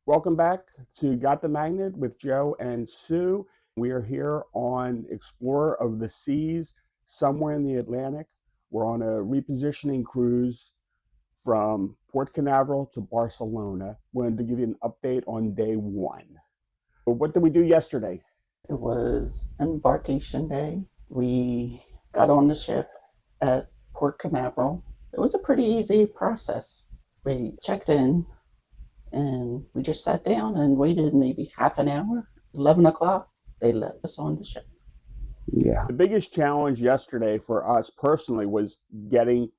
Welcome back to Got the Magnet with Joe and Sue. We are here on Explorer of the Seas, somewhere in the Atlantic. We're on a repositioning cruise from Port Canaveral to Barcelona. Wanted to give you an update on day one. What did we do yesterday? It was Embarkation Day. We got on the ship at Port Canaveral. It was a pretty easy process. We checked in and we just sat down and waited maybe half an hour. 11 o'clock, they let us on the ship. Yeah. The biggest challenge yesterday for us personally was getting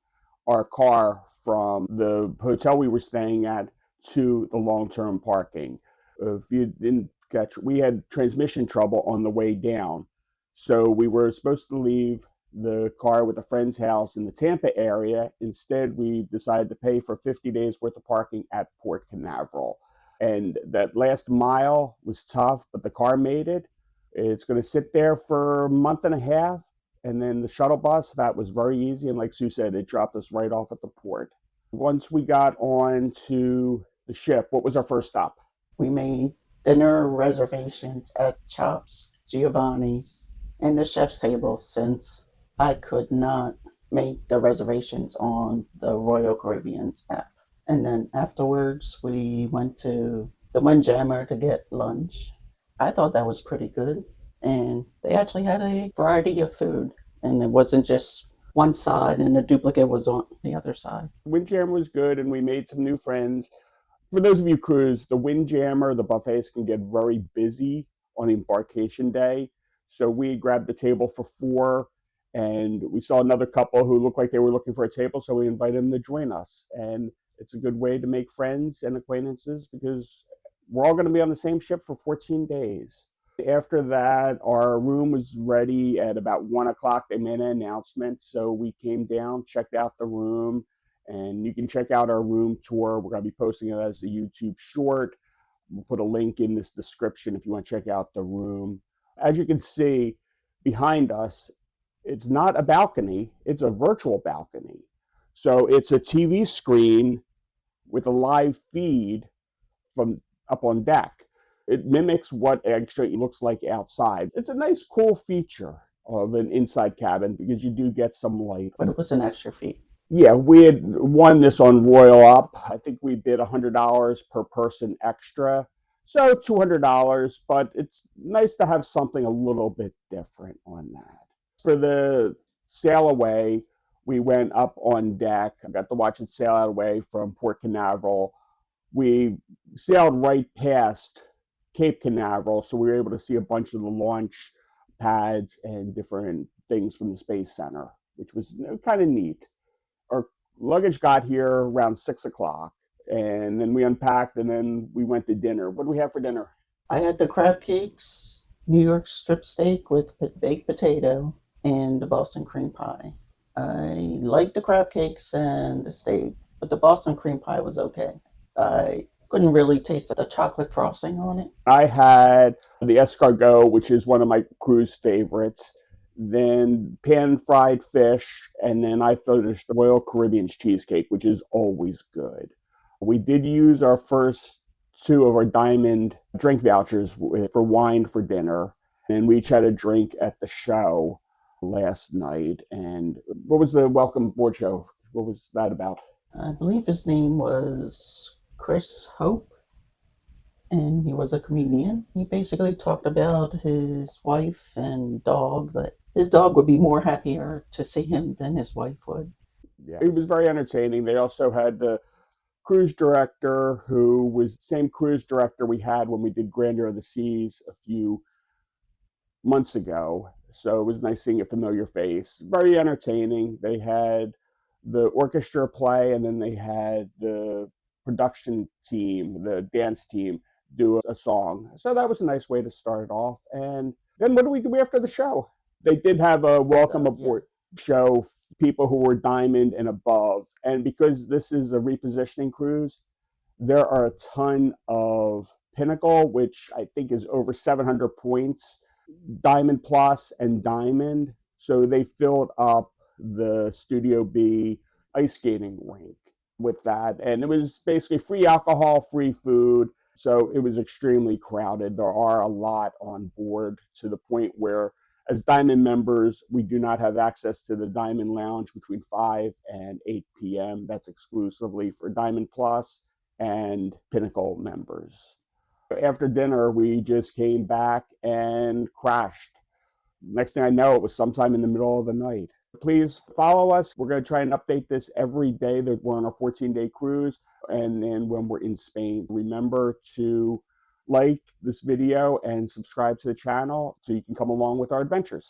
our car from the hotel we were staying at to the long-term parking. If you didn't catch, we had transmission trouble on the way down. So we were supposed to leave the car with a friend's house in the Tampa area. Instead, we decided to pay for 50 days worth of parking at Port Canaveral. And that last mile was tough, but the car made it. It's going to sit there for a month and a half. And then the shuttle bus, that was very easy. And like Sue said, it dropped us right off at the port. Once we got on to the ship, what was our first stop? We made dinner reservations at Chops, Giovanni's, and the chef's table since I could not make the reservations on the Royal Caribbean's app. And then afterwards, we went to the Windjammer to get lunch. I thought that was pretty good. And they actually had a variety of food. And it wasn't just one side and the duplicate was on the other side. Windjammer was good, and we made some new friends. For those of you cruise, the Windjammer, the buffets can get very busy on embarkation day. So we grabbed the table for four, and we saw another couple who looked like they were looking for a table, so we invited them to join us. And it's a good way to make friends and acquaintances because we're all going to be on the same ship for 14 days. After that, our room was ready at about 1 o'clock. They made an announcement. So we came down, checked out the room, and you can check out our room tour. We're going to be posting it as a YouTube short. We'll put a link in this description if you want to check out the room. As you can see behind us, it's not a balcony, it's a virtual balcony. So it's a TV screen with a live feed from up on deck. It mimics what actually looks like outside. It's a nice, cool feature of an inside cabin because you do get some light. But it was an extra fee. Yeah, we had won this on Royal Up. I think we bid $100 per person extra. So $200, but it's nice to have something a little bit different on that. For the sail away, we went up on deck. I got to watch it sail away from Port Canaveral. We sailed right past Cape Canaveral, so we were able to see a bunch of the launch pads and different things from the Space Center, which was kind of neat. Our luggage got here around 6 o'clock, and then we unpacked, and then we went to dinner. What do we have for dinner? I had the crab cakes, New York strip steak with baked potato, and the Boston cream pie. I liked the crab cakes and the steak, but the Boston cream pie was okay. I couldn't really taste the chocolate frosting on it. I had the escargot, which is one of my cruise favorites, then pan fried fish, and then I finished the Royal Caribbean's cheesecake, which is always good. We did use our first two of our diamond drink vouchers for wine for dinner, and we each had a drink at the show last night. And what was the welcome board show? What was that about? I believe his name was Chris Hope, and he was a comedian. He basically talked about his wife and dog, that his dog would be more happier to see him than his wife would. Yeah, it was very entertaining. They also had the cruise director who was the same cruise director we had when we did Grandeur of the Seas a few months ago. So it was nice seeing a familiar face. Very entertaining. They had the orchestra play, and then they had the production team, the dance team, do a song. So that was a nice way to start it off. And then what do we do after the show? They did have a welcome Yeah, aboard show, people who were diamond and above. And because this is a repositioning cruise, there are a ton of pinnacle, which I think is over 700 points, diamond plus and diamond. So they filled up the Studio B ice skating rink with that. And it was basically free alcohol, free food. So it was extremely crowded. There are a lot on board to the point where, as Diamond members, we do not have access to the Diamond Lounge between 5 and 8 p.m. That's exclusively for Diamond Plus and Pinnacle members. After dinner, we just came back and crashed. Next thing I know, it was sometime in the middle of the night. Please follow us. We're going to try and update this every day that we're on our 14-day cruise. And then when we're in Spain, remember to like this video and subscribe to the channel so you can come along with our adventures.